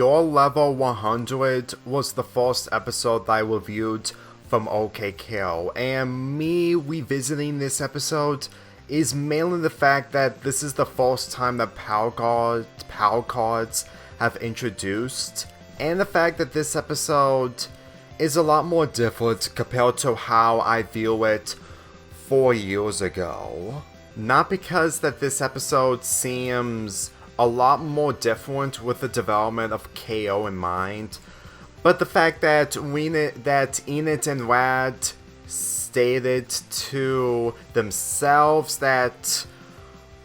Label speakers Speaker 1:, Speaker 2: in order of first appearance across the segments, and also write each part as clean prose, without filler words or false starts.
Speaker 1: Your Level 100 was the first episode that I reviewed from OK Kill, and me revisiting this episode is mainly the fact that this is the first time that power cards have introduced, and the fact that this episode is a lot more different compared to how I view it 4 years ago. Not because that this episode seems a lot more different with the development of KO in mind, but the fact that Enid and Rad stated to themselves that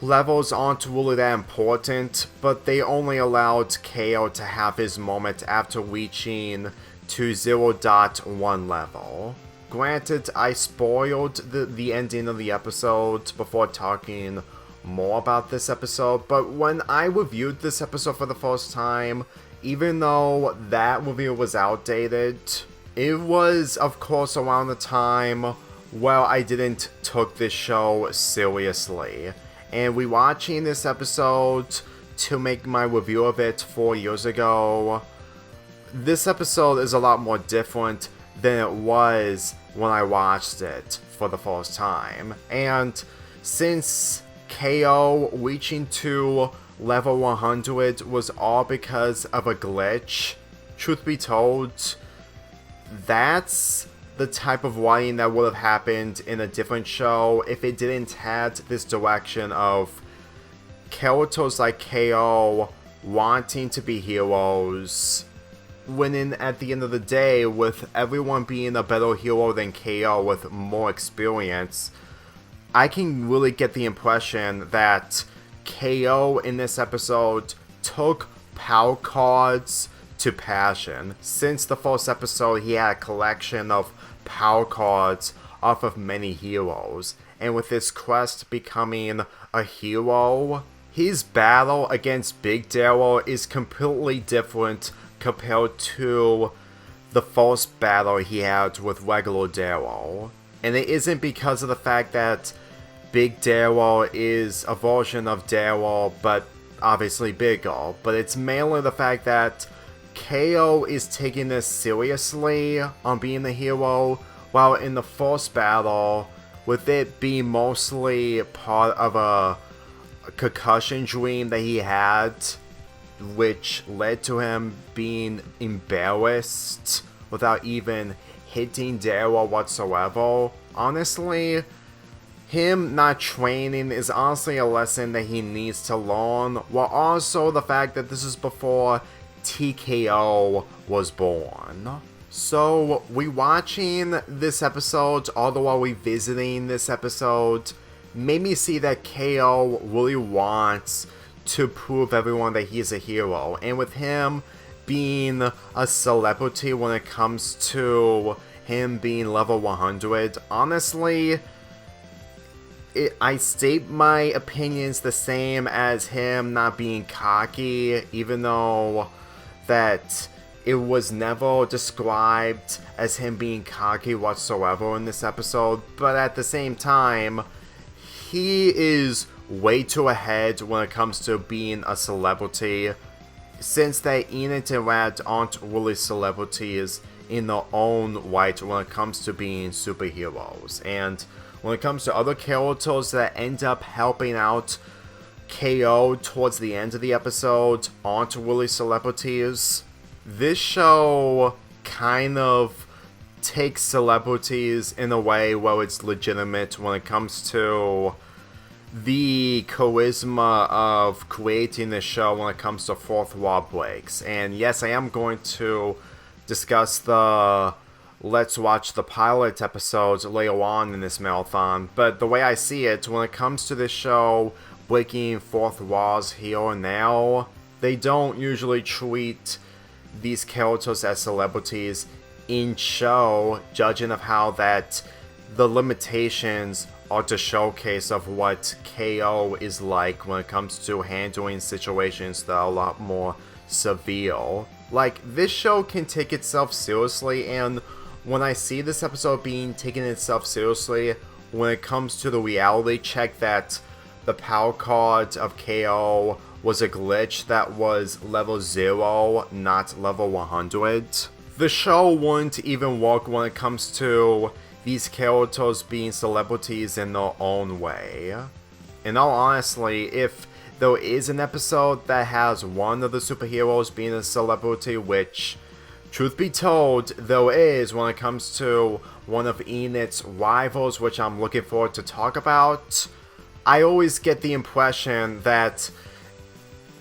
Speaker 1: levels aren't really that important, but they only allowed KO to have his moment after reaching to 0.1 level. Granted, I spoiled the ending of the episode before talking more about this episode, but when I reviewed this episode for the first time, even though that review was outdated, it was of course around the time where I didn't took this show seriously. And rewatching this episode to make my review of it 4 years ago, this episode is a lot more different than it was when I watched it for the first time. And since KO reaching to level 100 was all because of a glitch, truth be told, that's the type of writing that would have happened in a different show if it didn't had this direction of characters like KO wanting to be heroes, winning at the end of the day with everyone being a better hero than KO with more experience. I can really get the impression that KO in this episode took power cards to passion. Since the first episode, he had a collection of power cards off of many heroes, and with his quest becoming a hero, his battle against Big Daryl is completely different compared to the first battle he had with regular Daryl. And it isn't because of the fact that Big Daryl is a version of Daryl, but obviously bigger, but it's mainly the fact that KO is taking this seriously on being the hero, while in the first battle, with it being mostly part of a concussion dream that he had, which led to him being embarrassed without even hitting Daryl whatsoever. Honestly, him not training is honestly a lesson that he needs to learn, while also the fact that this is before TKO was born. So, rewatching this episode, all the while revisiting this episode, made me see that KO really wants to prove everyone that he's a hero. And with him being a celebrity when it comes to him being level 100, honestly, I state my opinions the same as him not being cocky, even though that it was never described as him being cocky whatsoever in this episode. But at the same time, he is way too ahead when it comes to being a celebrity, since that Enid and Rad aren't really celebrities in their own right when it comes to being superheroes. And when it comes to other characters that end up helping out KO towards the end of the episode aren't really celebrities, this show kind of takes celebrities in a way where it's legitimate when it comes to the charisma of creating this show when it comes to fourth wall breaks. And yes, I am going to discuss the Let's Watch the Pilot episodes later on in this marathon, but the way I see it, when it comes to this show breaking fourth walls here and now, they don't usually treat these characters as celebrities in show, judging of how that the limitations are to showcase of what KO is like when it comes to handling situations that are a lot more severe. Like, this show can take itself seriously, and when I see this episode being taken itself seriously, when it comes to the reality check that the power cards of KO was a glitch that was level 0, not level 100. The show wouldn't even work when it comes to these characters being celebrities in their own way. In all honesty, if there is an episode that has one of the superheroes being a celebrity, which, truth be told, there is when it comes to one of Enid's rivals, which I'm looking forward to talk about, I always get the impression that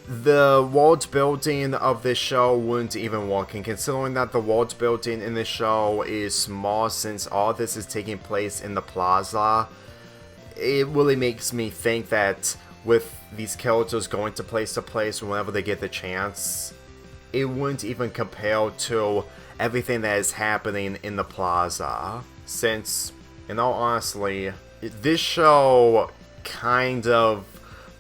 Speaker 1: the world building of this show wouldn't even work, and considering that the world building in this show is small since all this is taking place in the plaza, it really makes me think that with these characters going to place whenever they get the chance, it wouldn't even compare to everything that is happening in the plaza. Since, in all honesty, this show kind of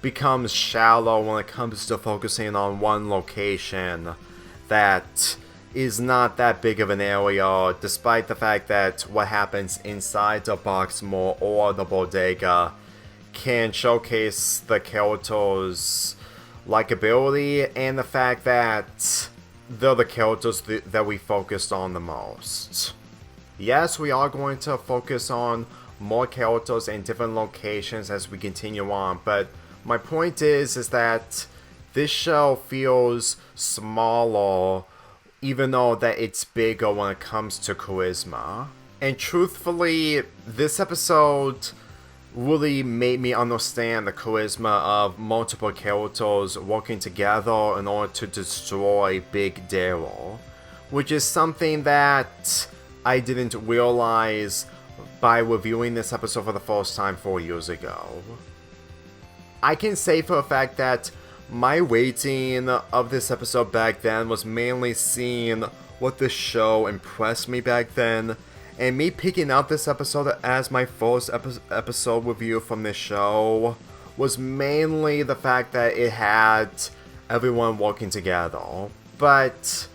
Speaker 1: becomes shallow when it comes to focusing on one location that is not that big of an area, despite the fact that what happens inside the box mall or the bodega can showcase the characters' likability and the fact that they're the characters that we focused on the most. Yes, we are going to focus on more characters in different locations as we continue on, but my point is that this show feels smaller even though that it's bigger when it comes to charisma. And truthfully, this episode really made me understand the charisma of multiple characters working together in order to destroy Big Daryl, which is something that I didn't realize by reviewing this episode for the first time 4 years ago. I can say for a fact that my rating of this episode back then was mainly seeing what the show impressed me back then, and me picking out this episode as my first episode review from this show was mainly the fact that it had everyone working together. But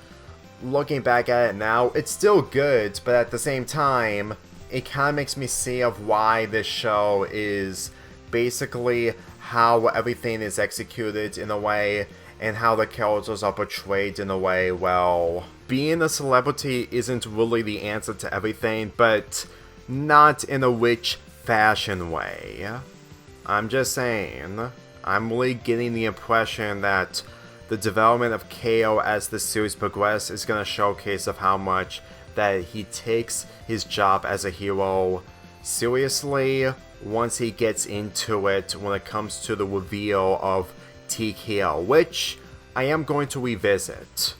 Speaker 1: looking back at it now, it's still good, but at the same time, it kind of makes me see of why this show is basically how everything is executed in a way, and how the characters are portrayed in a way. Well, being a celebrity isn't really the answer to everything, but not in a rich fashion way. I'm just saying, I'm really getting the impression that the development of KO as the series progresses is going to showcase of how much that he takes his job as a hero seriously once he gets into it when it comes to the reveal of TKO, which I am going to revisit,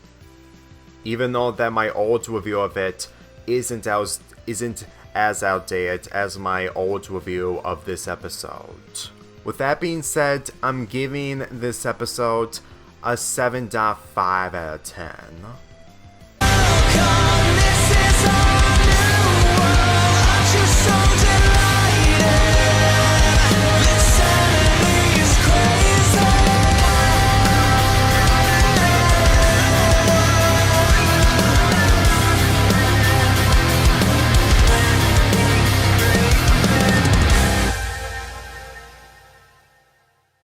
Speaker 1: even though that my old review of it isn't as outdated as my old review of this episode. With that being said, I'm giving this episode a 7.5 out of 10.